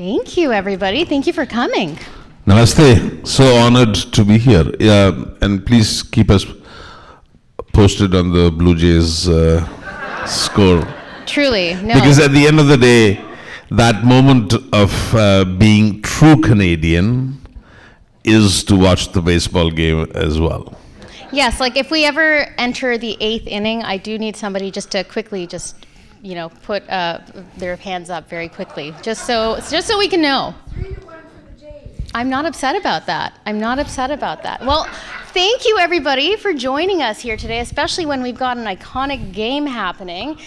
Thank you, everybody. Thank you for coming. Namaste. So honored to be here. And please keep us posted on the Blue Jays score. Truly, no. Because at the end of the day, that moment of being true Canadian is to watch the baseball game as well. Yes, like if we ever enter the 8th inning, I do need somebody just to quickly put their hands up very quickly, just so we can know. 3-1 for the Jays. I'm not upset about that. Well, thank you everybody for joining us here today, especially when we've got an iconic game happening.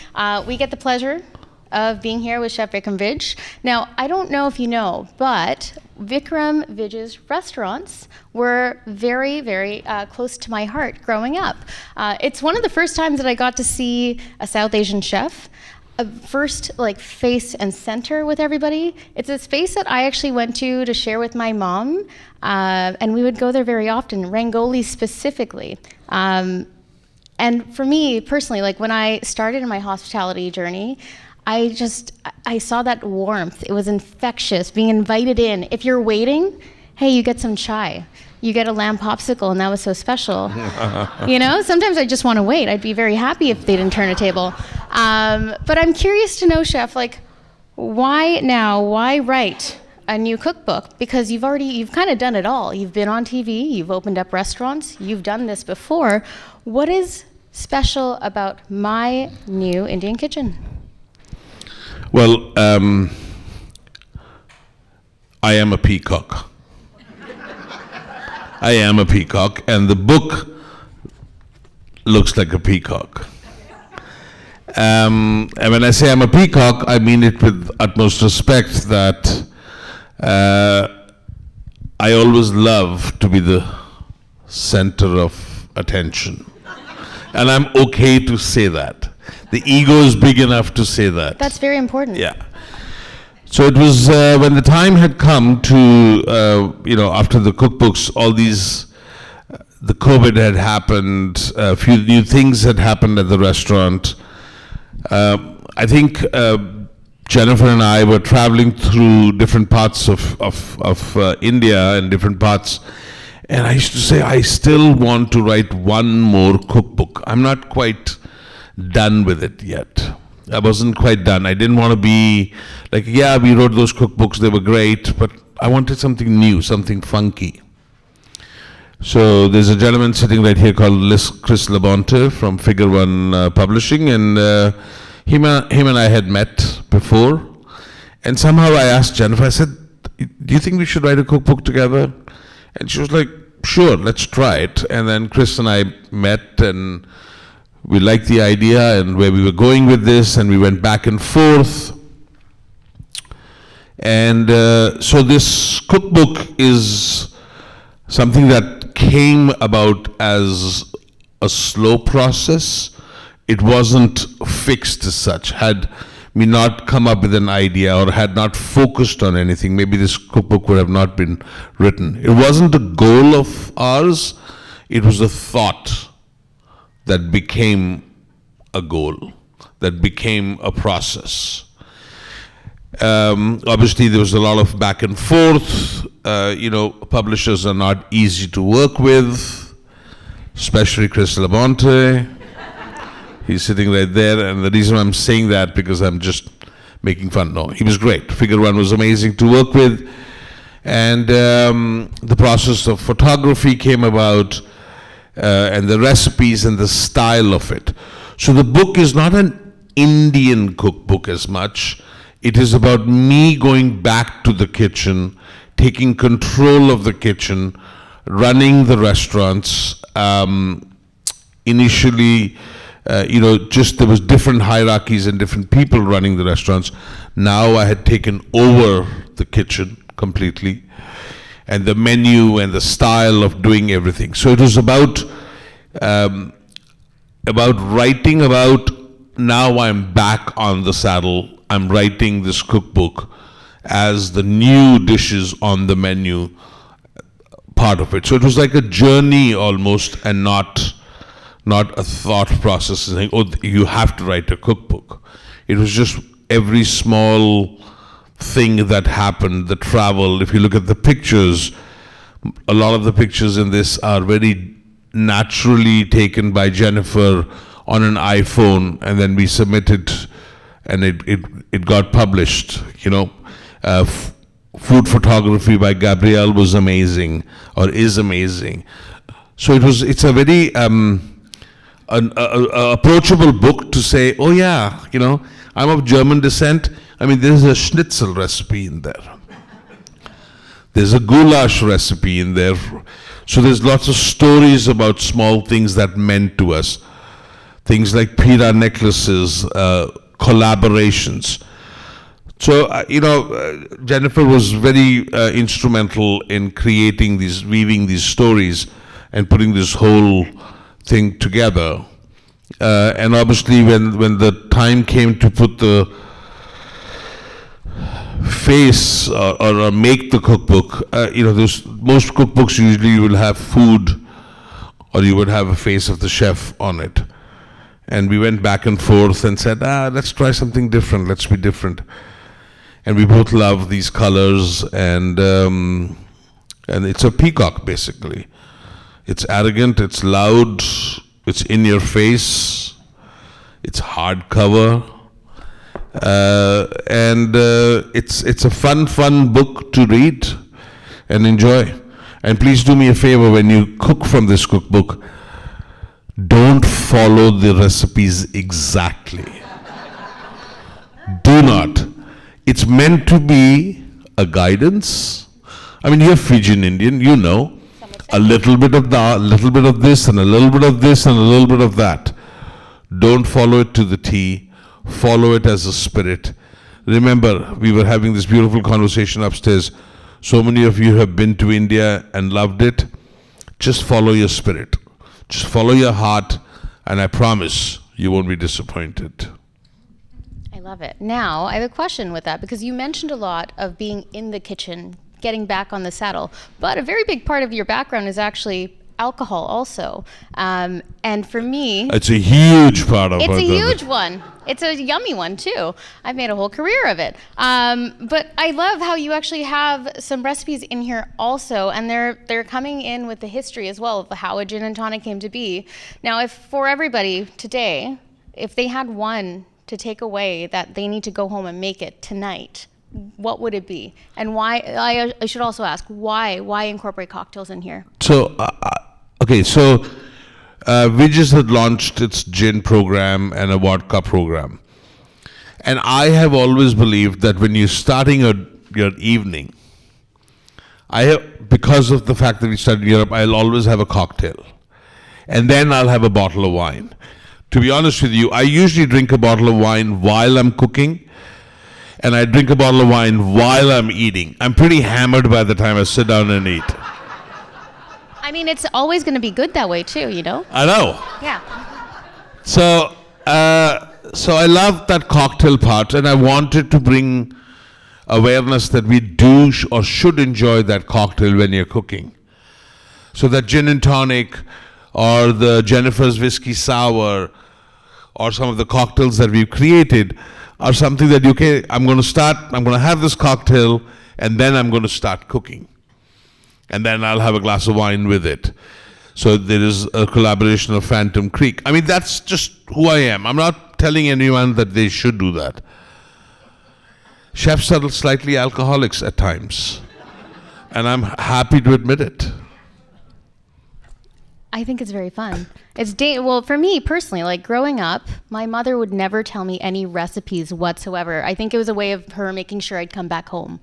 We get the pleasure of being here with Chef Vikram Vij. Now, I don't know if you know, but Vikram Vij's restaurants were very, very close to my heart growing up. It's one of the first times that I got to see a South Asian chef first face and center with everybody. It's a space that I actually went to share with my mom, and we would go there very often, Rangoli specifically. And for me personally, when I started in my hospitality journey, I saw that warmth. It was infectious, being invited in. If you're waiting, hey, you get some chai. You get a lamb popsicle, and that was so special. Sometimes I just want to wait. I'd be very happy if they didn't turn a table. But I'm curious to know, Chef, why now? Why write a new cookbook? Because you've kind of done it all. You've been on TV, you've opened up restaurants, you've done this before. What is special about my new Indian kitchen? Well, I am a peacock. And the book looks like a peacock. And when I say I'm a peacock, I mean it with utmost respect that I always love to be the center of attention. And I'm okay to say that. The ego is big enough to say that. That's very important. Yeah. So it was when the time had come to, after the cookbooks, the COVID had happened, a few new things had happened at the restaurant. I think Jennifer and I were traveling through different parts of India and different parts. And I used to say, I still want to write one more cookbook. I'm not quite done with it yet. I wasn't quite done. I didn't want to be we wrote those cookbooks, they were great, but I wanted something new, something funky. So there's a gentleman sitting right here called Chris Labonte from Figure One Publishing, and him and I had met before. And somehow I asked Jennifer, I said, do you think we should write a cookbook together? And she was like, sure, let's try it. And then Chris and I met, and we liked the idea and where we were going with this, and we went back and forth. And so this cookbook is something that came about as a slow process. It wasn't fixed as such. Had we not come up with an idea or had not focused on anything, maybe this cookbook would have not been written. It wasn't a goal of ours, it was a thought that became a goal, that became a process. Obviously, there was a lot of back and forth. Publishers are not easy to work with, especially Chris Labonte. He's sitting right there, and the reason I'm saying that because I'm just making fun. No, he was great. Figure One was amazing to work with, and the process of photography came about, and the recipes and the style of it. So the book is not an Indian cookbook as much. It is about me going back to the kitchen, taking control of the kitchen, running the restaurants. Initially, there was different hierarchies and different people running the restaurants. Now I had taken over the kitchen completely, and the menu and the style of doing everything. So it was about writing about, now I'm back on the saddle. I'm writing this cookbook as the new dishes on the menu part of it. So it was like a journey almost, and not a thought process saying, oh, you have to write a cookbook. It was just every small thing that happened, the travel. If you look at the pictures, a lot of the pictures in this are very naturally taken by Jennifer on an iPhone, and then we submitted, and it got published. Food photography by Gabrielle was amazing, or is amazing. So it's a very approachable book to say, oh yeah, I'm of German descent. I mean, there's a schnitzel recipe in there. There's a goulash recipe in there. So there's lots of stories about small things that meant to us. Things like Pira necklaces, collaborations. So, Jennifer was very instrumental in weaving these stories and putting this whole thing together. And obviously when the time came to put the face or make the cookbook, most cookbooks usually you will have food or you would have a face of the chef on it. And we went back and forth and said, let's try something different, let's be different. And we both love these colors, and it's a peacock basically. It's arrogant, it's loud, it's in your face, it's hardcover, and it's a fun book to read and enjoy. And please do me a favor, when you cook from this cookbook, don't follow the recipes exactly. Do not. It's meant to be a guidance. I mean, you're Fijian Indian, a little bit of that, a little bit of this, and a little bit of this, and a little bit of that. Don't follow it to the T. Follow it as a spirit. Remember, we were having this beautiful conversation upstairs. So many of you have been to India and loved it. Just follow your spirit. Just follow your heart, and I promise you won't be disappointed. I love it. Now, I have a question with that, because you mentioned a lot of being in the kitchen, getting back on the saddle, but a very big part of your background is actually alcohol also. And for me... It's a huge part of it. It's a huge one. It's a yummy one, too. I've made a whole career of it. But I love how you actually have some recipes in here also, and they're coming in with the history as well of how a gin and tonic came to be. Now, if for everybody today, if they had one to take away that they need to go home and make it tonight, what would it be? And why, I should also ask, why incorporate cocktails in here? So, Vij's had launched its gin program and a vodka program. And I have always believed that when you're starting your evening, because of the fact that we started in Europe, I'll always have a cocktail. And then I'll have a bottle of wine. To be honest with you, I usually drink a bottle of wine while I'm cooking, and I drink a bottle of wine while I'm eating. I'm pretty hammered by the time I sit down and eat. I mean, it's always going to be good that way too, I know. Yeah. So I love that cocktail part, and I wanted to bring awareness that we do or should enjoy that cocktail when you're cooking. So that gin and tonic, or the Jennifer's whiskey sour, or some of the cocktails that we've created are something that I'm going to have this cocktail, and then I'm going to start cooking. And then I'll have a glass of wine with it. So there is a collaboration of Phantom Creek. I mean, that's just who I am. I'm not telling anyone that they should do that. Chefs are slightly alcoholics at times, and I'm happy to admit it. I think it's very fun. Well, for me personally, like growing up, my mother would never tell me any recipes whatsoever. I think it was a way of her making sure I'd come back home.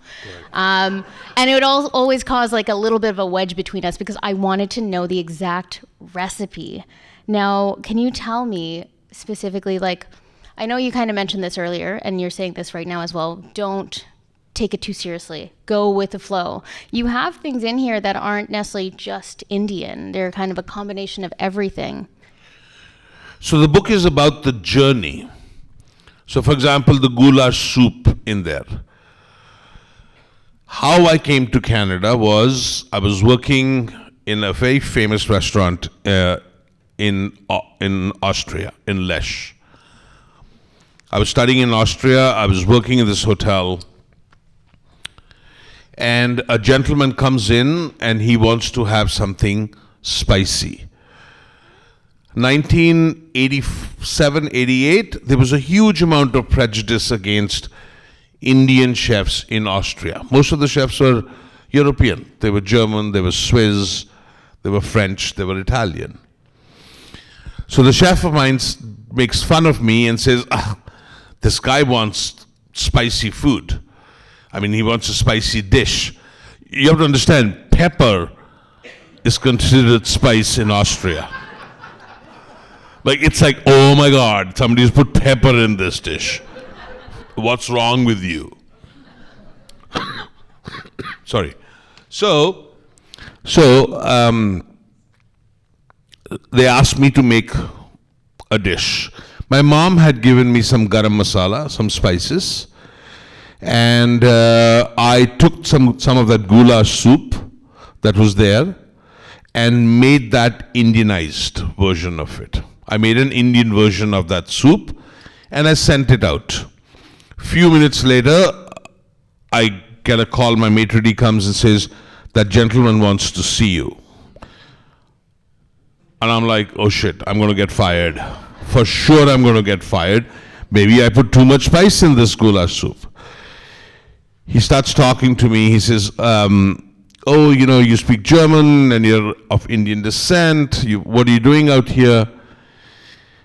Right. And it would always cause like a little bit of a wedge between us because I wanted to know the exact recipe. Now, can you tell me specifically, like, I know you kind of mentioned this earlier, and you're saying this right now as well, don't take it too seriously. Go with the flow. You have things in here that aren't necessarily just Indian. They're kind of a combination of everything. So the book is about the journey. So for example, the goulash soup in there. How I came to Canada was I was working in a very famous restaurant in Austria, in Lech. I was studying in Austria. I was working in this hotel. and a gentleman comes in and he wants to have something spicy. 1987-88, there was a huge amount of prejudice against Indian chefs in Austria. Most of the chefs were European. They were German, they were Swiss, they were French, they were Italian. So the chef of mine makes fun of me and says, this guy wants spicy food. I mean, he wants a spicy dish. You have to understand, pepper is considered spice in Austria. Like, it's like, oh my God, somebody's put pepper in this dish. What's wrong with you? Sorry. So, they asked me to make a dish. My mom had given me some garam masala, some spices, and I took some of that goulash soup that was there and made that Indianized version of it. I made an Indian version of that soup and I sent it out. Few minutes later, I get a call, my maitre d' comes and says, that gentleman wants to see you. And I'm like, oh shit, I'm going to get fired. For sure I'm going to get fired. Maybe I put too much spice in this goulash soup. He starts talking to me. He says, oh, you know, you speak German and you're of Indian descent. What are you doing out here?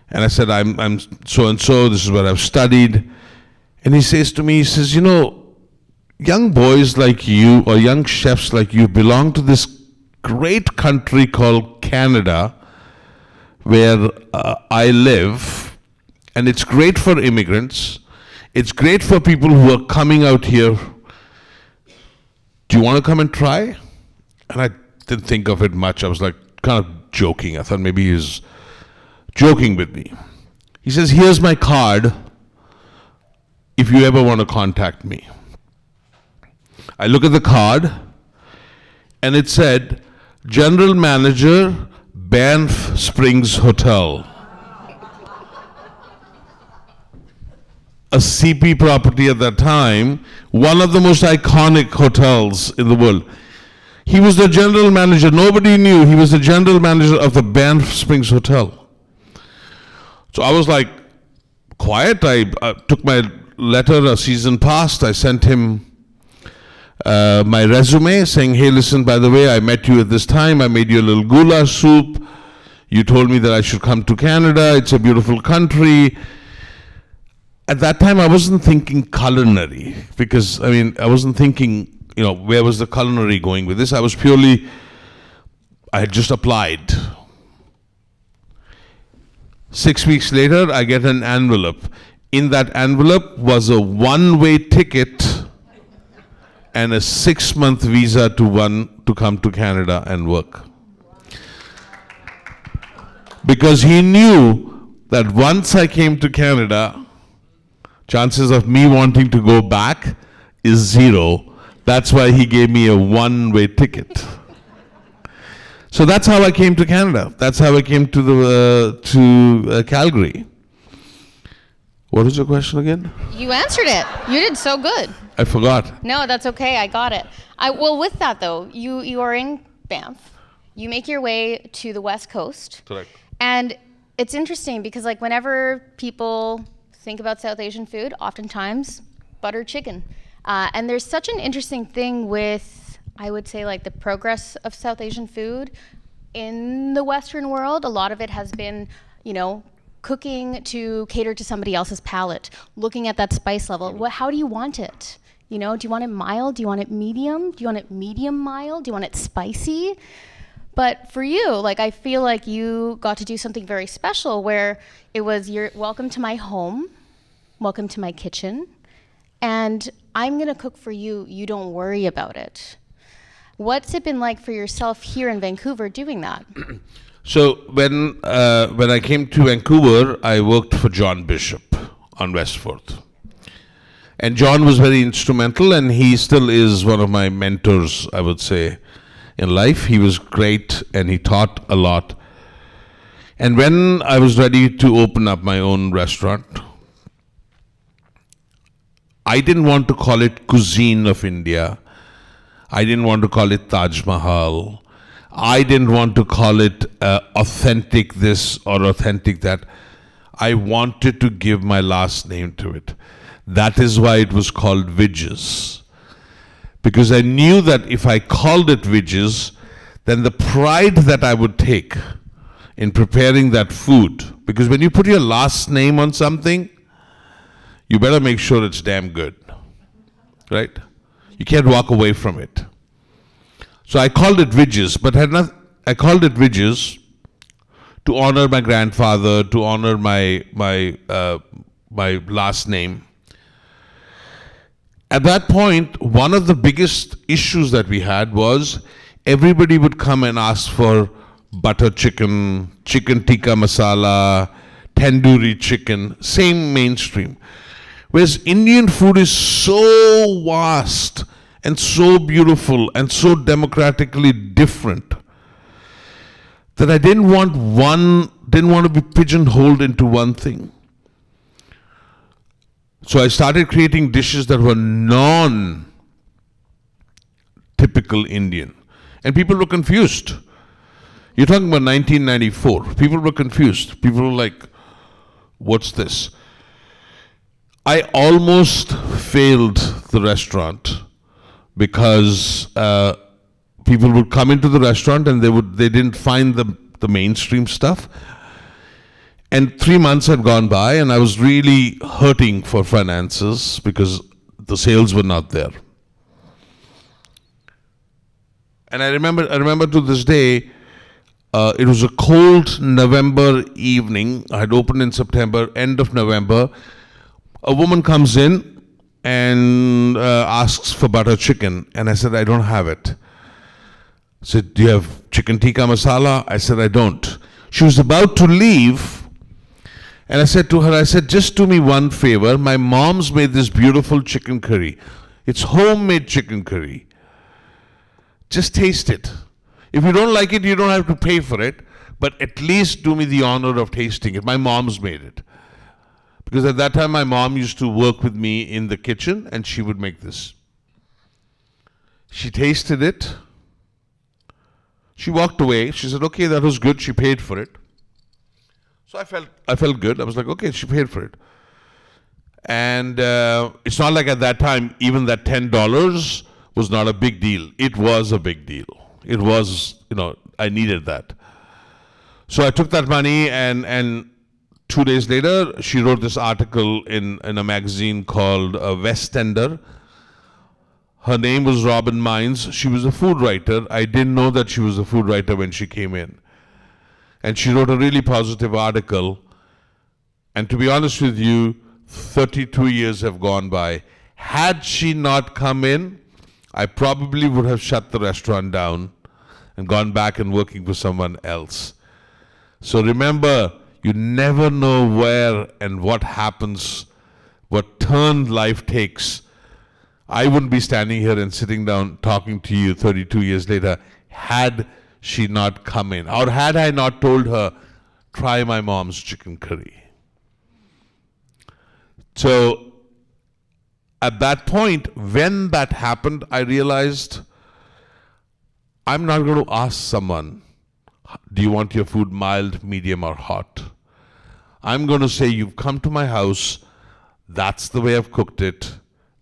And I said, I'm so-and-so. This is what I've studied. And he says to me, he says, you know, young boys like you or young chefs like you belong to this great country called Canada, where I live, and it's great for immigrants. It's great for people who are coming out here. Do you want to come and try? And I didn't think of it much. I was like kind of joking. I thought maybe he was joking with me. He says, here's my card if you ever want to contact me. I look at the card and it said, General Manager, Banff Springs Hotel. A CP property at that time, one of the most iconic hotels in the world. He was the general manager. Nobody knew he was the general manager of the Banff Springs Hotel. So I was like, quiet. I took my letter, a season passed. I sent him my resume saying, hey, listen, by the way, I met you at this time. I made you a little goulash soup. You told me that I should come to Canada. It's a beautiful country. At that time, I wasn't thinking culinary because, I mean, I wasn't thinking, you know, where was the culinary going with this? I was purely, I had just applied. 6 weeks later, I get an envelope. In that envelope was a one-way ticket and a 6-month visa to come to Canada and work. Because he knew that once I came to Canada, chances of me wanting to go back is 0. That's why he gave me a one-way ticket. So that's how I came to Canada. That's how I came to Calgary. What was your question again? You answered it. You did so good. I forgot. No, that's okay. I got it. Well, with that though, you are in Banff. You make your way to the West Coast. Correct. And it's interesting because like whenever people think about South Asian food, oftentimes butter chicken. And there's such an interesting thing with, I would say, like the progress of South Asian food in the Western world. A lot of it has been, you know, cooking to cater to somebody else's palate, looking at that spice level. How do you want it? You know, do you want it mild? Do you want it medium? Do you want it medium mild? Do you want it spicy? But for you, like I feel like you got to do something very special where it was you're welcome to my home, welcome to my kitchen, and I'm gonna cook for you, you don't worry about it. What's it been like for yourself here in Vancouver doing that? So when I came to Vancouver, I worked for John Bishop on Westforth. And John was very instrumental, and he still is one of my mentors, I would say, in life. He was great, and he taught a lot. And when I was ready to open up my own restaurant, I didn't want to call it Cuisine of India. I didn't want to call it Taj Mahal. I didn't want to call it authentic this or authentic that. I wanted to give my last name to it. That is why it was called Vij's. Because I knew that if I called it Vij's, then the pride that I would take in preparing that food, because when you put your last name on something, you better make sure it's damn good, right? You can't walk away from it. So I called it Vij's, but I called it Vij's to honor my grandfather, to honor my last name. At that point, one of the biggest issues that we had was everybody would come and ask for butter chicken, chicken tikka masala, tandoori chicken, same mainstream. Whereas Indian food is so vast and so beautiful and so democratically different that I didn't want to be pigeonholed into one thing. So I started creating dishes that were non-typical Indian. And people were confused. You're talking about 1994. People were confused. People were like, what's this? I almost failed the restaurant because people would come into the restaurant and they didn't find the mainstream stuff. And 3 months had gone by and I was really hurting for finances because the sales were not there. And I remember to this day, it was a cold November evening. I had opened in September, end of November. A woman comes in and asks for butter chicken. And I said, I don't have it. I said, do you have chicken tikka masala? I said, I don't. She was about to leave. And I said to her, just do me one favor. My mom's made this beautiful chicken curry. It's homemade chicken curry. Just taste it. If you don't like it, you don't have to pay for it. But at least do me the honor of tasting it. My mom's made it. Because at that time, my mom used to work with me in the kitchen and she would make this. She tasted it. She walked away. She said, okay, that was good. She paid for it. So I felt good. I was like, okay, she paid for it. And it's not like at that time, even that $10 was not a big deal. It was a big deal. It was, I needed that. So I took that money and 2 days later, she wrote this article in a magazine called West Ender. Her name was Robin Mines. She was a food writer. I didn't know that she was a food writer when she came in. And she wrote a really positive article. And to be honest with you, 32 years have gone by. Had she not come in, I probably would have shut the restaurant down and gone back and working for someone else. So remember, you never know where and what happens, what turn life takes. I wouldn't be standing here and sitting down talking to you 32 years later had she not come in, or had I not told her, try my mom's chicken curry. So at that point, when that happened, I realized I'm not going to ask someone, do you want your food mild, medium, or hot? I'm going to say, you've come to my house, that's the way I've cooked it,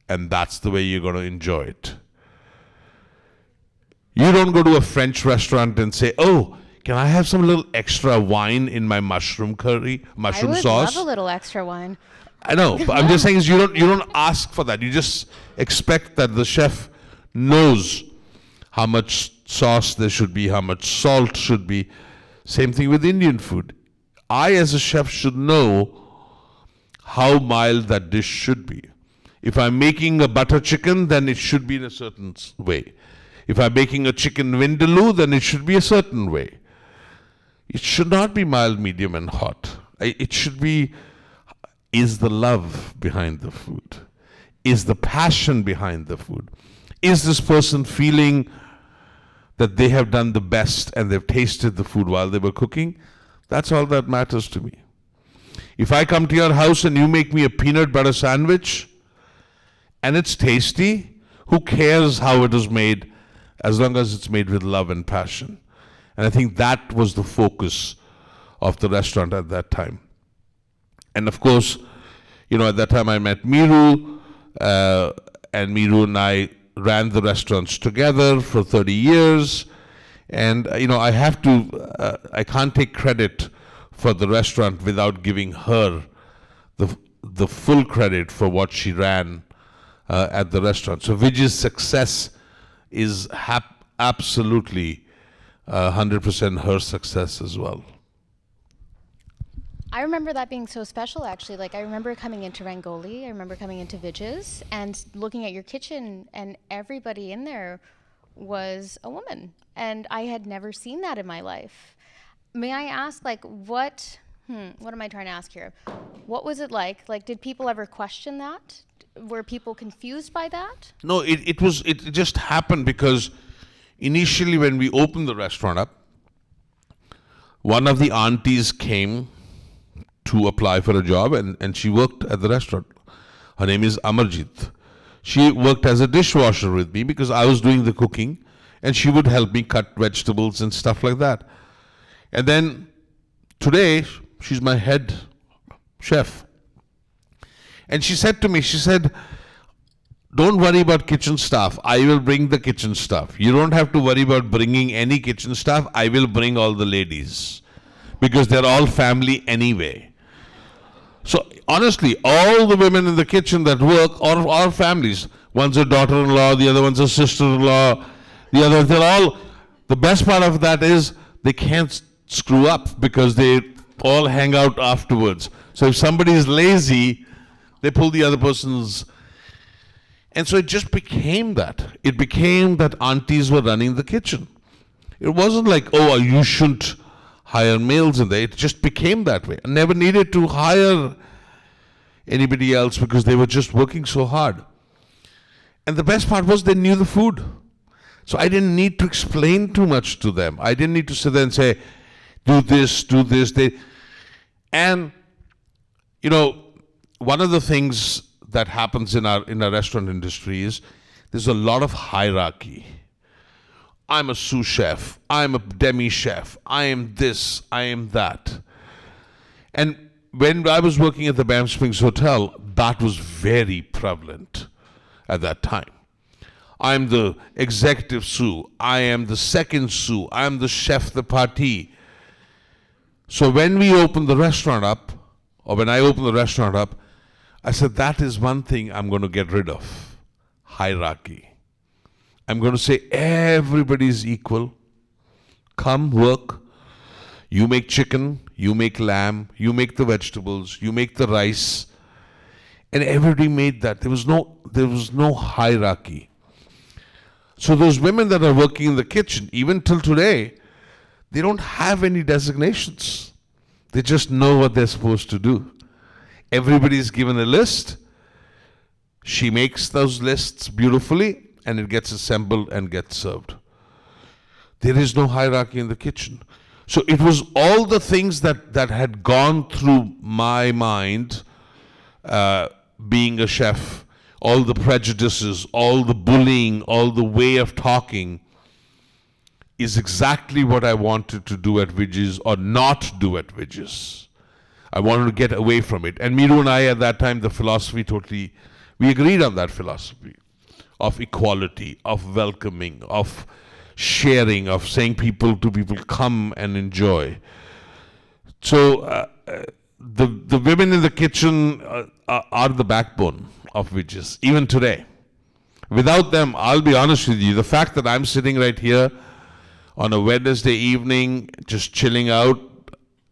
and that's the way you're going to enjoy it. You don't go to a French restaurant and say, oh, can I have some little extra wine in my mushroom curry, mushroom sauce? I would love a little extra wine. I know, but I'm just saying is you don't ask for that. You just expect that the chef knows how much sauce there should be, how much salt should be. Same thing with Indian food. I, as a chef, should know how mild that dish should be. If I'm making a butter chicken, then it should be in a certain way. If I'm making a chicken vindaloo, then it should be a certain way. It should not be mild, medium, and hot. It should be, is the love behind the food? Is the passion behind the food? Is this person feeling that they have done the best and they've tasted the food while they were cooking? That's all that matters to me. If I come to your house and you make me a peanut butter sandwich and it's tasty, who cares how it was made? as long as it's made with love and passion. And I think that was the focus of the restaurant at that time. And of course, at that time I met Miru, and Miru and I ran the restaurants together for 30 years. And, I can't take credit for the restaurant without giving her the full credit for what she ran at the restaurant. So Vij's success is absolutely 100% her success as well. I remember that being so special, actually. Like, I remember coming into Rangoli, I remember coming into Vij's and looking at your kitchen, and everybody in there was a woman. And I had never seen that in my life. May I ask, like, what am I trying to ask here? What was it like? Like, did people ever question that? Were people confused by that? No, it just happened because initially when we opened the restaurant up, one of the aunties came to apply for a job, and she worked at the restaurant. Her name is Amarjit. She worked as a dishwasher with me because I was doing the cooking, and she would help me cut vegetables and stuff like that. And then today, she's my head chef. And she said to me, don't worry about kitchen staff. I will bring the kitchen staff. You don't have to worry about bringing any kitchen staff. I will bring all the ladies because they're all family anyway. So honestly, all the women in the kitchen that work are our families. One's a daughter-in-law, the other one's a sister-in-law, the best part of that is they can't screw up because they all hang out afterwards. So if somebody is lazy, they pull the other person's. And so it just became that. It became that aunties were running the kitchen. It wasn't like, oh, you shouldn't hire males in there. It just became that way. I never needed to hire anybody else because they were just working so hard. And the best part was they knew the food. So I didn't need to explain too much to them. I didn't need to sit there and say, do this, do this. And, one of the things that happens in our restaurant industry is there's a lot of hierarchy. I'm a sous chef. I'm a demi chef. I am this. I am that. And when I was working at the Banff Springs Hotel, that was very prevalent at that time. I'm the executive sous. I am the second sous. I am the chef de partie. So when we opened the restaurant up, or when I opened the restaurant up, I said, that is one thing I'm going to get rid of. Hierarchy. I'm going to say everybody's equal. Come work. You make chicken, you make lamb, you make the vegetables, you make the rice. And everybody made that. There was no hierarchy. So those women that are working in the kitchen, even till today, they don't have any designations. They just know what they're supposed to do. Everybody's given a list. She makes those lists beautifully, and it gets assembled and gets served. There is no hierarchy in the kitchen. So it was all the things that had gone through my mind being a chef, all the prejudices, all the bullying, all the way of talking is exactly what I wanted to do at Vij's or not do at Vij's. I wanted to get away from it. And Miru and I at that time, the philosophy we agreed on that philosophy of equality, of welcoming, of sharing, of saying to people, come and enjoy. So the women in the kitchen are the backbone of Vij's, even today. Without them, I'll be honest with you, the fact that I'm sitting right here on a Wednesday evening, just chilling out,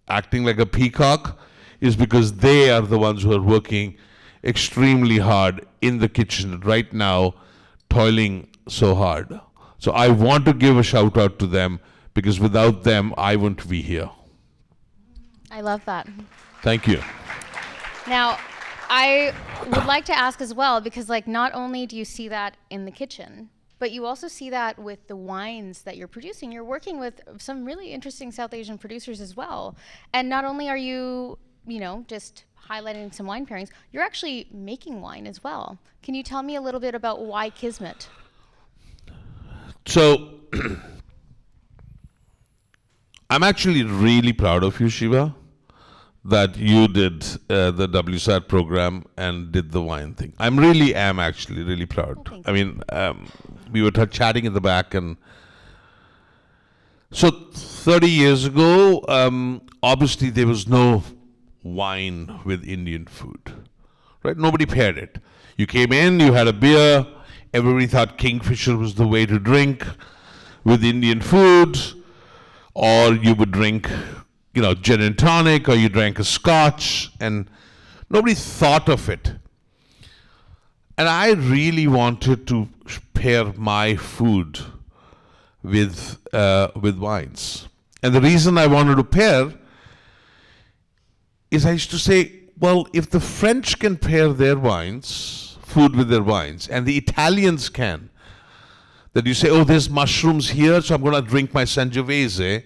acting like a peacock, is because they are the ones who are working extremely hard in the kitchen right now, toiling so hard. So I want to give a shout out to them because without them, I wouldn't be here. I love that. Thank you. Now, I would like to ask as well, because not only do you see that in the kitchen, but you also see that with the wines that you're producing. You're working with some really interesting South Asian producers as well. And not only are you, just highlighting some wine pairings, you're actually making wine as well. Can you tell me a little bit about why Kismet? So I'm actually really proud of you, Shiva, that you did the WSAT program and did the wine thing. I really am actually really proud. thank I mean, we were chatting in the back, and so 30 years ago, obviously there was no wine with Indian food, right? Nobody paired it. You came in, you had a beer, everybody thought Kingfisher was the way to drink with Indian food, or you would drink, gin and tonic, or you drank a scotch, and nobody thought of it. And I really wanted to pair my food with wines. And the reason I wanted to pair is I used to say, well, if the French can pair their wines, food with their wines, and the Italians can, that you say, oh, there's mushrooms here, so I'm going to drink my Sangiovese,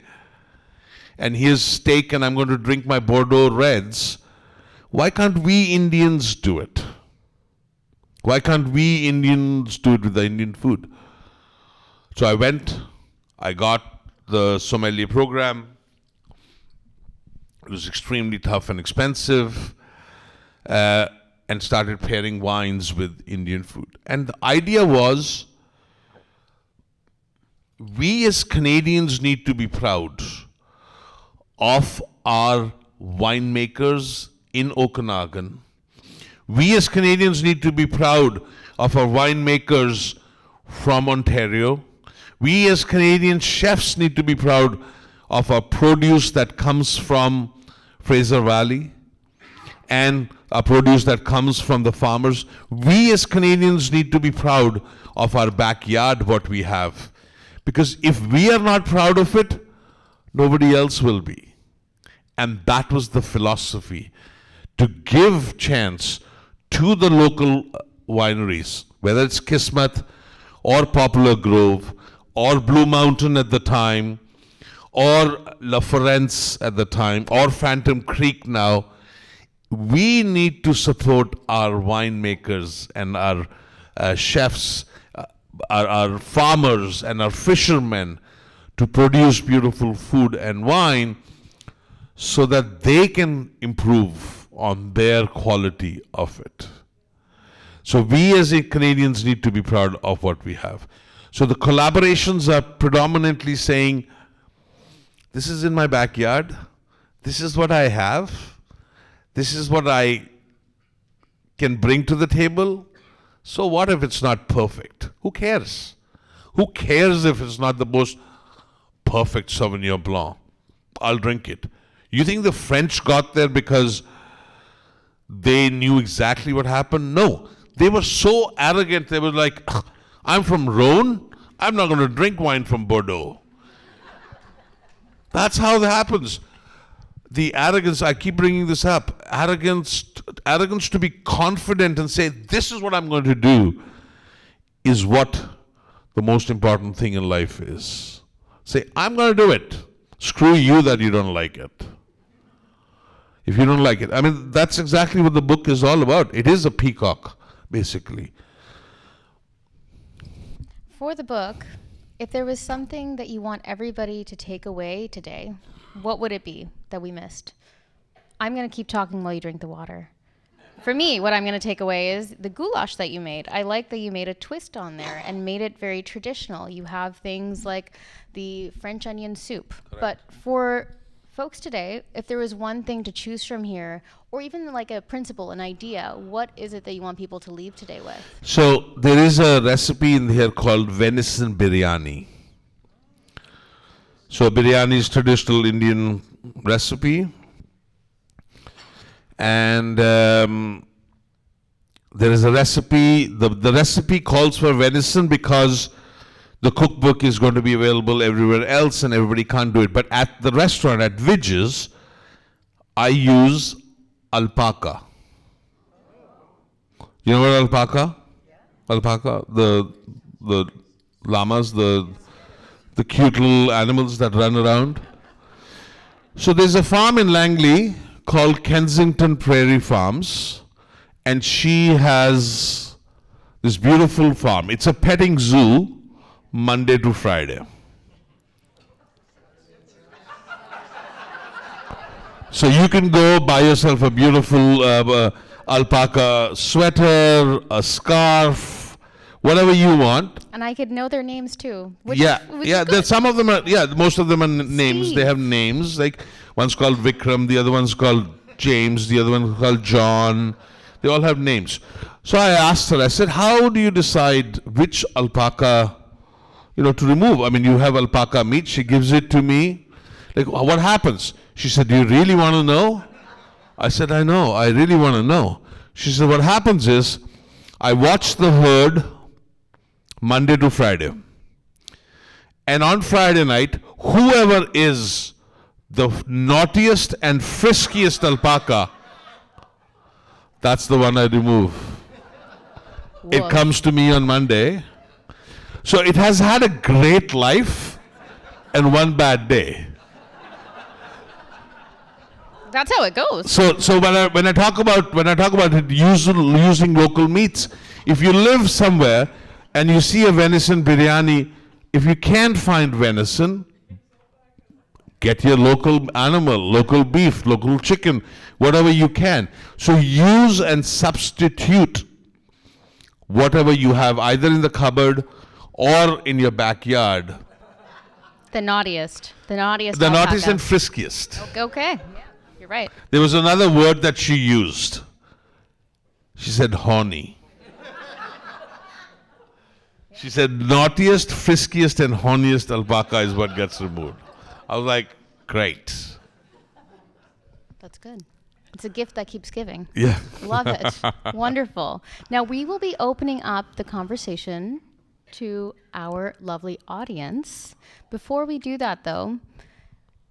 and here's steak, and I'm going to drink my Bordeaux Reds. Why can't we Indians do it? Why can't we Indians do it with the Indian food? So I got the sommelier program. It was extremely tough and expensive, and started pairing wines with Indian food. And the idea was, we as Canadians need to be proud of our winemakers in Okanagan. We as Canadians need to be proud of our winemakers from Ontario. We as Canadian chefs need to be proud of our produce that comes from Fraser Valley and our produce that comes from the farmers. We as Canadians need to be proud of our backyard, what we have. Because if we are not proud of it, nobody else will be. And that was the philosophy, to give chance to the local wineries, whether it's Kismet or Poplar Grove or Blue Mountain at the time, or La Florence at the time, or Phantom Creek now. We need to support our winemakers and our chefs, our farmers and our fishermen to produce beautiful food and wine so that they can improve on their quality of it. So we as Canadians need to be proud of what we have. So the collaborations are predominantly saying, this is in my backyard, this is what I have, this is what I can bring to the table. So what if it's not perfect? Who cares? Who cares if it's not the most perfect Sauvignon Blanc? I'll drink it. You think the French got there because they knew exactly what happened? No. They were so arrogant, they were like, I'm from Rhone, I'm not going to drink wine from Bordeaux. That's how that happens. The arrogance, I keep bringing this up, arrogance to be confident and say, this is what I'm going to do, is what the most important thing in life is. Say, I'm going to do it. Screw you that you don't like it. If you don't like it. I mean, that's exactly what the book is all about. It is a peacock, basically. For the book, if there was something that you want everybody to take away today, what would it be that we missed? I'm going to keep talking while you drink the water. For me, what I'm going to take away is the goulash that you made. I like that you made a twist on there and made it very traditional. You have things like the French onion soup. Correct. But for folks today, if there was one thing to choose from here, or even like a principle, an idea, what is it that you want people to leave today with? So there is a recipe in here called venison biryani. So biryani is traditional Indian recipe. And there is a recipe, the recipe calls for venison because the cookbook is going to be available everywhere else and everybody can't do it. But at the restaurant, at Vij's, I use alpaca. You know what alpaca? Yeah. Alpaca, the llamas, the cute little animals that run around. So there's a farm in Langley called Kensington Prairie Farms, and she has this beautiful farm. It's a petting zoo, Monday to Friday. So you can go buy yourself a beautiful alpaca sweater, a scarf, whatever you want. And I could know their names too. Which Yeah, which yeah. is good. Some of them are. Yeah, most of them are names. Steve. They have names. Like one's called Vikram, the other one's called James, the other one's called John. They all have names. So I asked her. I said, "How do you decide which alpaca, to remove? I mean, you have alpaca meat. She gives it to me. Like, what happens?" She said, "Do you really want to know?" I said, "I know. I really want to know." She said, "What happens is, I watch the herd Monday to Friday. And on Friday night, whoever is the naughtiest and friskiest alpaca, that's the one I remove. It Woof. comes to me on Monday. So it has had a great life and one bad day. That's how it goes. So when I talk about it, using local meats, if you live somewhere and you see a venison biryani, if you can't find venison, get your local animal, local beef, local chicken, whatever you can. So use and substitute whatever you have, either in the cupboard or in your backyard. The naughtiest. The naughtiest. The alpaca. naughtiest and friskiest. Okay. Yeah, you're right. There was another word that she used. She said horny. She said naughtiest, friskiest, and horniest alpaca is what gets removed. I was like, great. That's good. It's a gift that keeps giving. Yeah. Love it. Wonderful. Now we will be opening up the conversation to our lovely audience. Before we do that, though,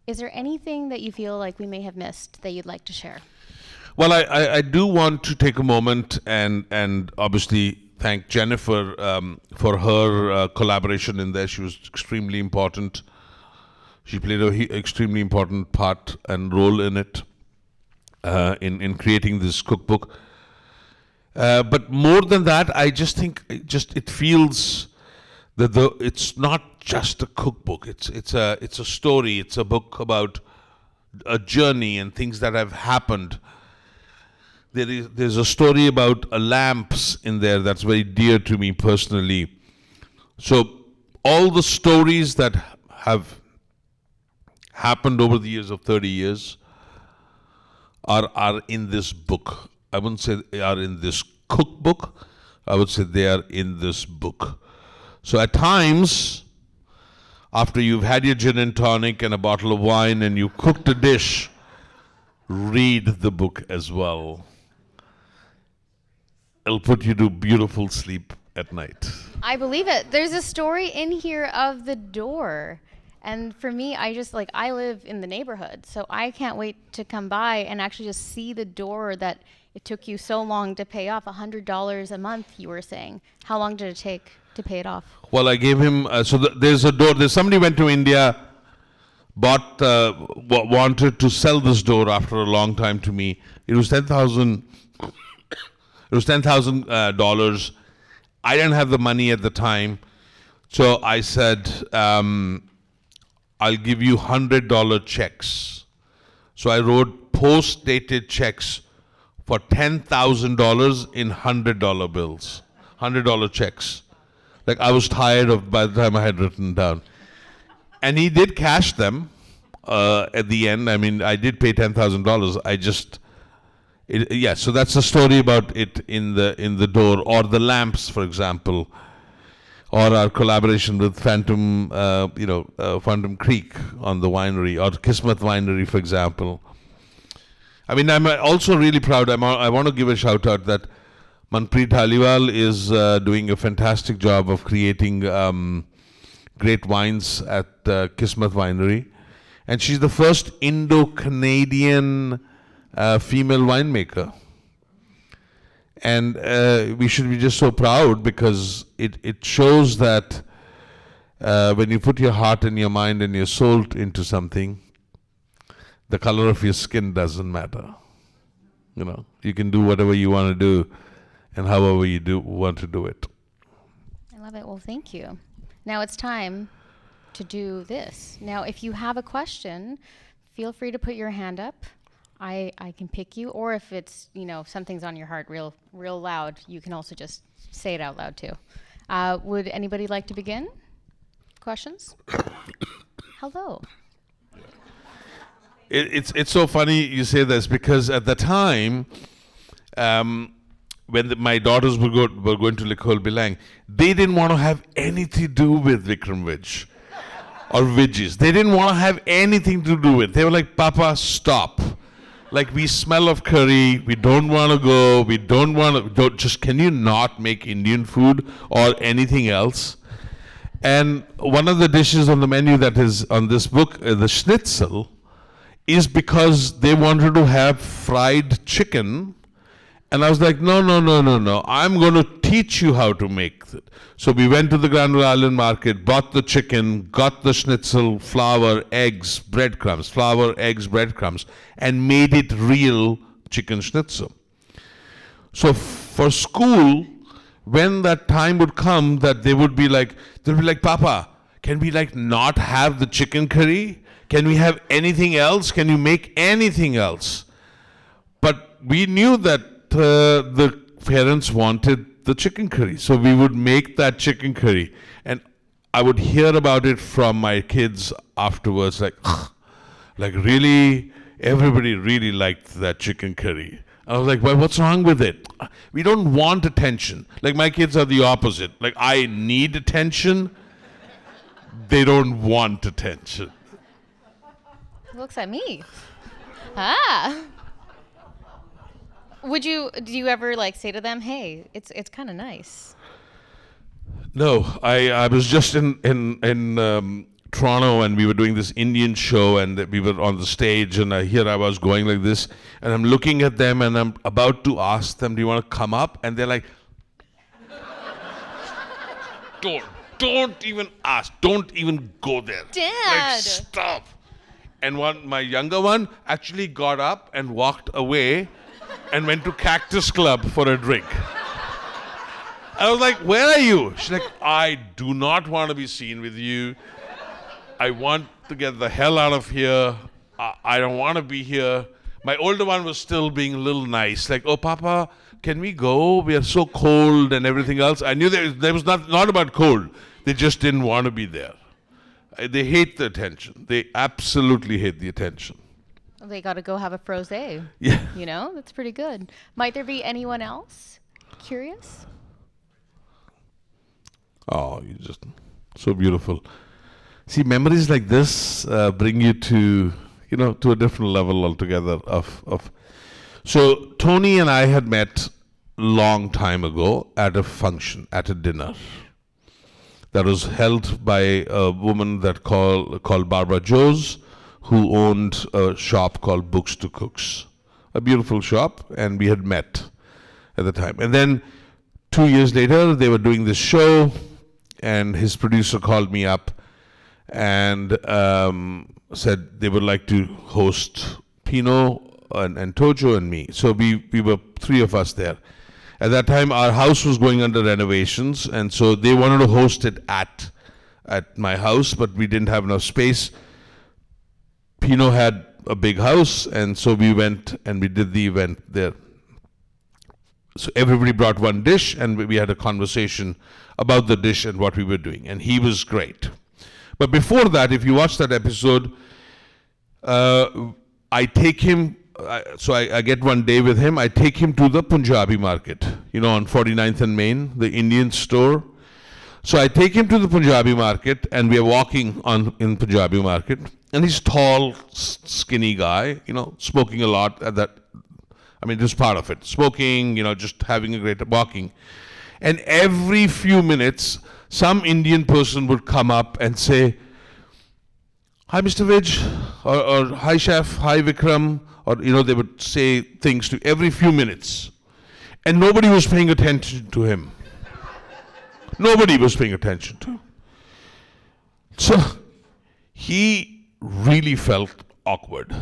is there anything that you feel like we may have missed that you'd like to share? Well, I do want to take a moment and obviously thank Jennifer for her collaboration in there. She was extremely important. She played an extremely important part and role in it, in creating this cookbook. But more than that, I just think it feels that it's not just a cookbook. It's a story. It's a book about a journey and things that have happened. There's a story about lamps in there that's very dear to me personally. So all the stories that have happened over the years of 30 years are in this book. I wouldn't say they are in this cookbook. I would say they are in this book. So at times, after you've had your gin and tonic and a bottle of wine and you cooked a dish, read the book as well. It'll put you to beautiful sleep at night. I believe it. There's a story in here of the door. And for me, I live in the neighborhood, so I can't wait to come by and actually just see the door that it took you so long to pay off. $100 a month, you were saying. How long did it take to pay it off? Well, I gave him, there's a door, somebody went to India, wanted to sell this door after a long time to me. It was $10,000. It was $10,000. I didn't have the money at the time, so I said, I'll give you $100 checks. So I wrote post-dated checks for $10,000 in $100 bills, $100 checks. Like I was tired of by the time I had written down. And he did cash them at the end. I mean, I did pay $10,000. So that's the story about it in the door, or the lamps, for example, or our collaboration with Phantom Creek on the winery, or Kismet Winery, for example. I mean, I'm also really proud. I want to give a shout out that Manpreet Dhaliwal is doing a fantastic job of creating great wines at Kismet Winery, and she's the first Indo-Canadian female winemaker. And we should be just so proud, because it shows that when you put your heart and your mind and your soul into something, the color of your skin doesn't matter. You can do whatever you want to do and however you want to do it. I love it. Well, thank you. Now it's time to do this. Now, if you have a question, feel free to put your hand up. I can pick you, or if it's, if something's on your heart real loud, you can also just say it out loud too. Would anybody like to begin? Questions? Hello. It's so funny you say this, because at the time, when my daughters were going to L'École Bilingue, they didn't want to have anything to do with Vikram Vij or Vij's. They didn't want to have anything to do with it. They were like, Papa, stop. Like, we smell of curry, we don't want to go, we don't want to, just can you not make Indian food or anything else? And one of the dishes on the menu that is on this book, the schnitzel, is because they wanted to have fried chicken. And I was like, no, I'm going to teach you how to make it. So we went to the Granville Island market, bought the chicken, got the schnitzel, flour, eggs, breadcrumbs, and made it real chicken schnitzel. So for school, when that time would come that they'd be like, Papa, can we not have the chicken curry? Can we have anything else? Can you make anything else? But we knew that the parents wanted the chicken curry. So we would make that chicken curry. And I would hear about it from my kids afterwards, like really, everybody really liked that chicken curry. I was like, well, what's wrong with it? We don't want attention. Like, my kids are the opposite. Like, I need attention. They don't want attention. Looks at me. Do you ever say to them, hey, it's kind of nice? No, I was just in Toronto, and we were doing this Indian show, and we were on the stage, and here I was going like this, and I'm looking at them, and I'm about to ask them, do you want to come up? And they're like, don't even ask, don't even go there. Dad! Stop. And my younger one actually got up and walked away and went to Cactus Club for a drink. I was like, where are you? She's like, I do not want to be seen with you. I want to get the hell out of here. I don't want to be here. My older one was still being a little nice. Like, oh, Papa, can we go? We are so cold and everything else. I knew there was not about cold. They just didn't want to be there. They hate the attention. They absolutely hate the attention. They got to go have a frosé. Yeah. That's pretty good. Might there be anyone else curious? Oh, you're just so beautiful. See, memories like this bring you to a different level altogether of. So Tony and I had met long time ago at a function, at a dinner that was held by a woman called Barbara Joes, who owned a shop called Books to Cooks, a beautiful shop, and we had met at the time. And then 2 years later, they were doing this show, and his producer called me up and said they would like to host Pino and Tojo and me. So we were three of us there. At that time, our house was going under renovations, and so they wanted to host it at my house, but we didn't have enough space. Pino had a big house, and so we went and we did the event there. So everybody brought one dish, and we had a conversation about the dish and what we were doing, and he was great. But before that, if you watch that episode, I take him, I get one day with him, I take him to the Punjabi market, on 49th and Main, the Indian store. So I take him to the Punjabi market, and we are walking in Punjabi market, and he's tall, skinny guy, smoking a lot at that. I mean, just part of it. Smoking, just having a great walking. And every few minutes, some Indian person would come up and say, hi, Mr. Vij, or hi, Chef, hi, Vikram, or, they would say things to every few minutes. And nobody was paying attention to him. Nobody was paying attention to him. So he really felt awkward.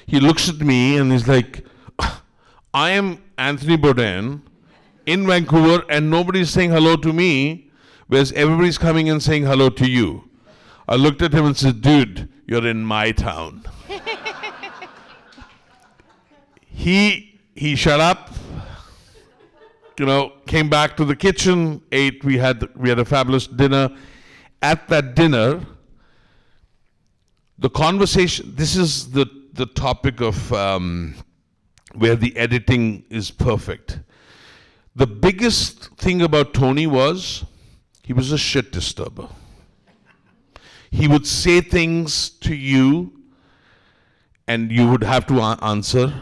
He looks at me and he's like, I am Anthony Bourdain in Vancouver, and nobody's saying hello to me, whereas everybody's coming and saying hello to you. I looked at him and said, dude, you're in my town. He shut up, came back to the kitchen, ate, we had a fabulous dinner. At that dinner, the conversation, this is the topic of where the editing is perfect. The biggest thing about Tony was, he was a shit disturber. He would say things to you, and you would have to answer,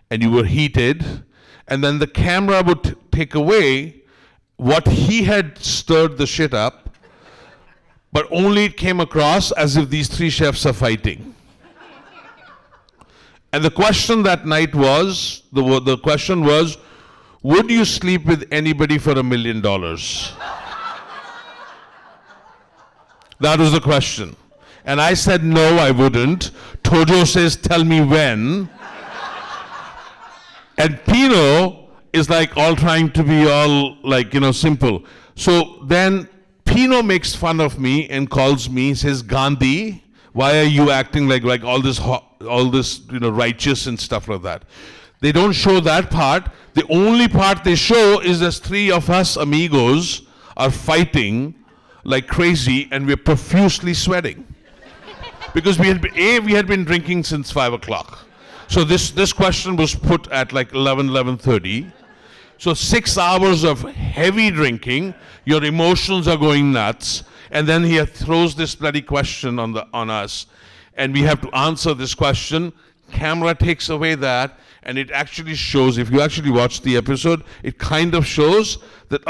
and you were heated, and then the camera would take away what he had stirred the shit up, but only it came across as if these three chefs are fighting. And the question that night was, the question was, would you sleep with anybody for $1 million? That was the question. And I said, no, I wouldn't. Tojo says, tell me when. And Pino is like all trying to be all like, simple. So then Pino makes fun of me and calls me, says, Gandhi, why are you acting like all this, righteous and stuff like that? They don't show that part. The only part they show is as three of us amigos are fighting like crazy, and we're profusely sweating. Because we had been drinking since 5 o'clock. So this question was put at like 11:30. So 6 hours of heavy drinking, your emotions are going nuts, and then he throws this bloody question on us, and we have to answer this question. Camera takes away that, and it actually shows, if you actually watch the episode, it kind of shows that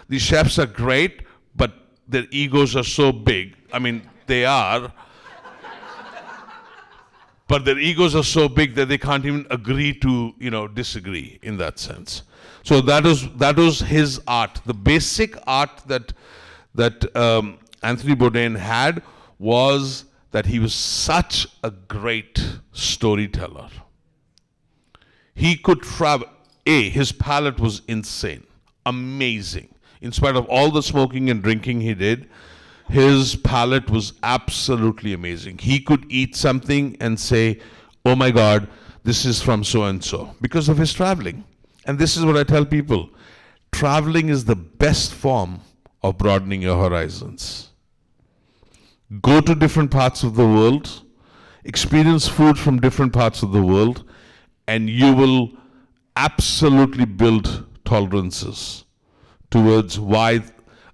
these chefs are great, but their egos are so big. I mean, they are. But their egos are so big that they can't even agree to, disagree in that sense. So that was his art. The basic art that Anthony Bourdain had was that he was such a great storyteller. He could travel. His palate was insane, amazing. In spite of all the smoking and drinking he did, his palate was absolutely amazing. He could eat something and say, oh my God, this is from so-and-so, because of his traveling. And this is what I tell people. Traveling is the best form of broadening your horizons. Go to different parts of the world, experience food from different parts of the world, and you will absolutely build tolerances towards why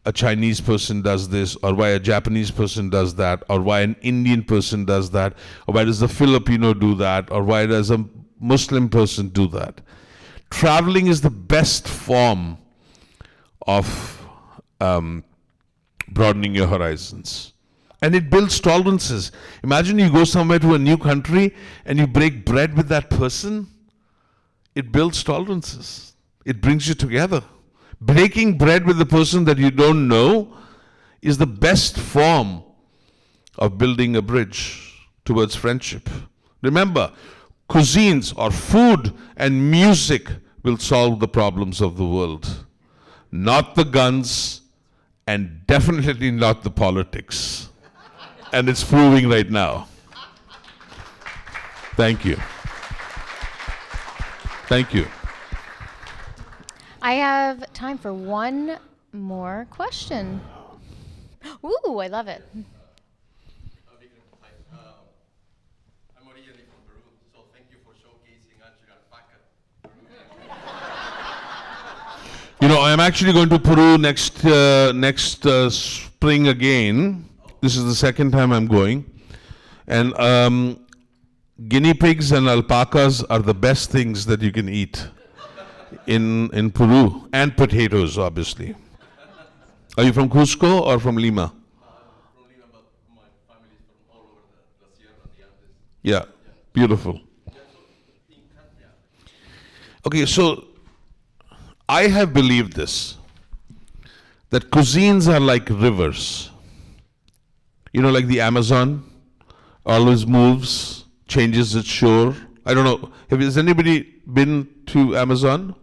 a Chinese person does this, or why a Japanese person does that, or why an Indian person does that, or why does a Filipino do that, or why does a Muslim person do that. Traveling is the best form of broadening your horizons. And it builds tolerances. Imagine you go somewhere to a new country and you break bread with that person. It builds tolerances. It brings you together. Breaking bread with the person that you don't know is the best form of building a bridge towards friendship. Remember, cuisines or food and music will solve the problems of the world. Not the guns, and definitely not the politics. And it's proving right now. Thank you. Thank you. I have time for one more question. Ooh, I love it. Vikram, hi. I'm originally from Peru, so thank you for showcasing alpaca. I'm actually going to Peru next spring again. This is the second time I'm going. And guinea pigs and alpacas are the best things that you can eat in Peru, and potatoes, obviously. Are you from Cusco or from Lima? From Lima, but my family is from all over the Sierra, the Andes. Yeah, beautiful. Okay, so I have believed this, that cuisines are like rivers. Like the Amazon always moves, changes its shore. I don't know, has anybody been to Amazon?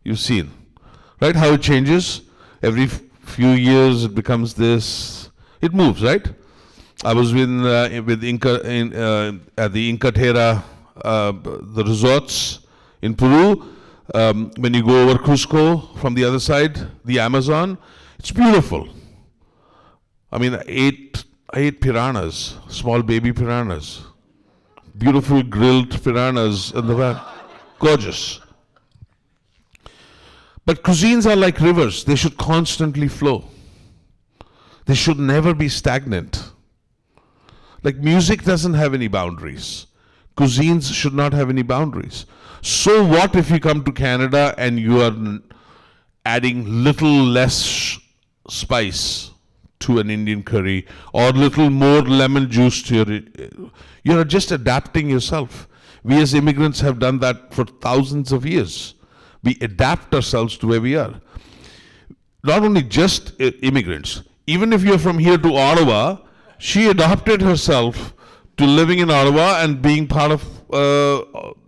You've seen, right? How it changes every Few years it becomes this. It moves, right? I was with Inca at the Inca Terra, the resorts in Peru. When you go over Cusco from the other side, the Amazon, it's beautiful. I mean, I ate piranhas, small baby piranhas, beautiful grilled piranhas in the back, gorgeous. But cuisines are like rivers; they should constantly flow. They should never be stagnant. Like music doesn't have any boundaries. Cuisines should not have any boundaries. So what if you come to Canada and you are adding little less spice to an Indian curry or little more lemon juice to your... You're just adapting yourself. We as immigrants have done that for thousands of years. We adapt ourselves to where we are. Not only just immigrants. Even if you're from here to Ottawa, she adapted herself to living in Ottawa and being part of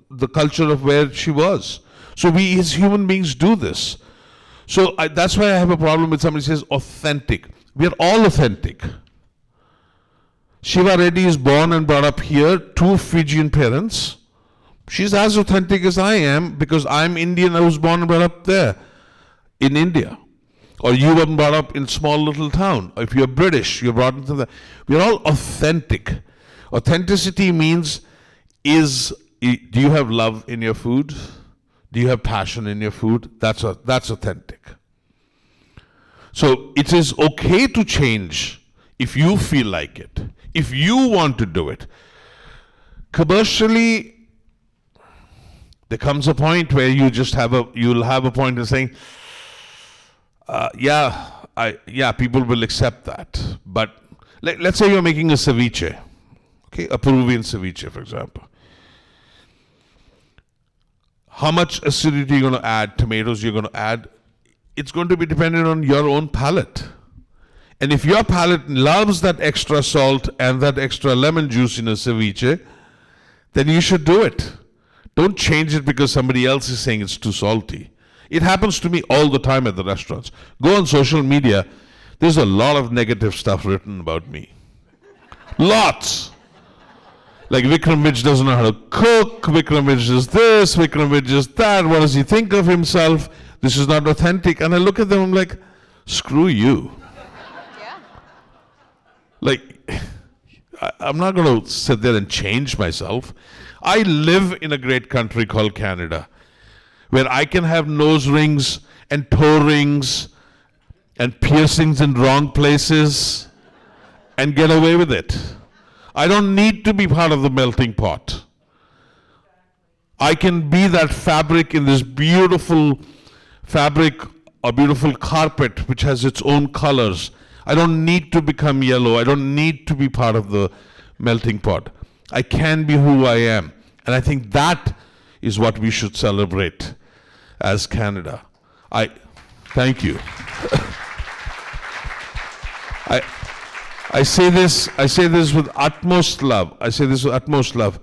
the culture of where she was. So we as human beings do this. So that's why I have a problem with somebody who says authentic. We are all authentic. Shiva Reddy is born and brought up here, 2 Fijian parents. She's as authentic as I am because I'm Indian. I was born and brought up there in India. Or you were brought up in a small little town. If you're British, you're brought into the... We're all authentic. Authenticity means do you have love in your food? Do you have passion in your food? That's authentic. So it is okay to change if you feel like it. If you want to do it. Commercially, there comes a point where you'll have a point of saying, people will accept that. But let's say you're making a ceviche, okay, a Peruvian ceviche, for example. How much acidity you're going to add, tomatoes you're going to add, it's going to be dependent on your own palate. And if your palate loves that extra salt and that extra lemon juice in a ceviche, then you should do it. Don't change it because somebody else is saying it's too salty. It happens to me all the time at the restaurants. Go on social media, there's a lot of negative stuff written about me. Lots. Like Vikram Vij doesn't know how to cook, Vikram Vij is this, Vikram Vij is that, what does he think of himself? This is not authentic. And I look at them, I'm like, screw you. Yeah. Like, I'm not going to sit there and change myself. I live in a great country called Canada, where I can have nose rings and toe rings and piercings in wrong places and get away with it. I don't need to be part of the melting pot. I can be that fabric in this beautiful fabric or beautiful carpet which has its own colors. I don't need to become yellow. I don't need to be part of the melting pot. I can be who I am. And I think that is what we should celebrate as Canada. Thank you. I say this with utmost love.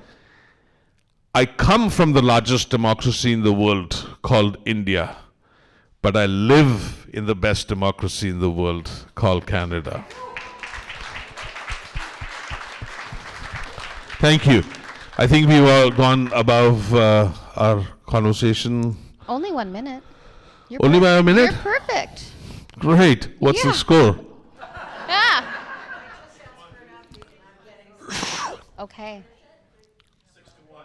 I come from the largest democracy in the world called India, but I live in the best democracy in the world called Canada. Thank you. I think we've all gone above our conversation. Only 1 minute. You're Only by a minute? You're perfect. Great. What's the score? Yeah. Okay. 6-1.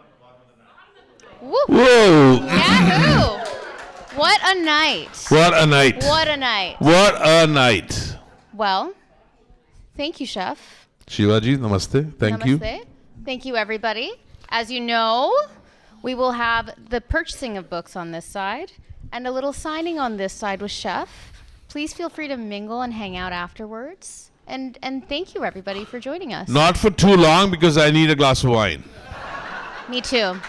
Woo. Whoa! Yahoo! What a night. What a night. What a night. What a night. Well, thank you, Chef. Shivaji, namaste. Thank you. Namaste. Thank you, everybody. As you know, we will have the purchasing of books on this side and a little signing on this side with Chef. Please feel free to mingle and hang out afterwards. And thank you, everybody, for joining us. Not for too long because I need a glass of wine. Me too.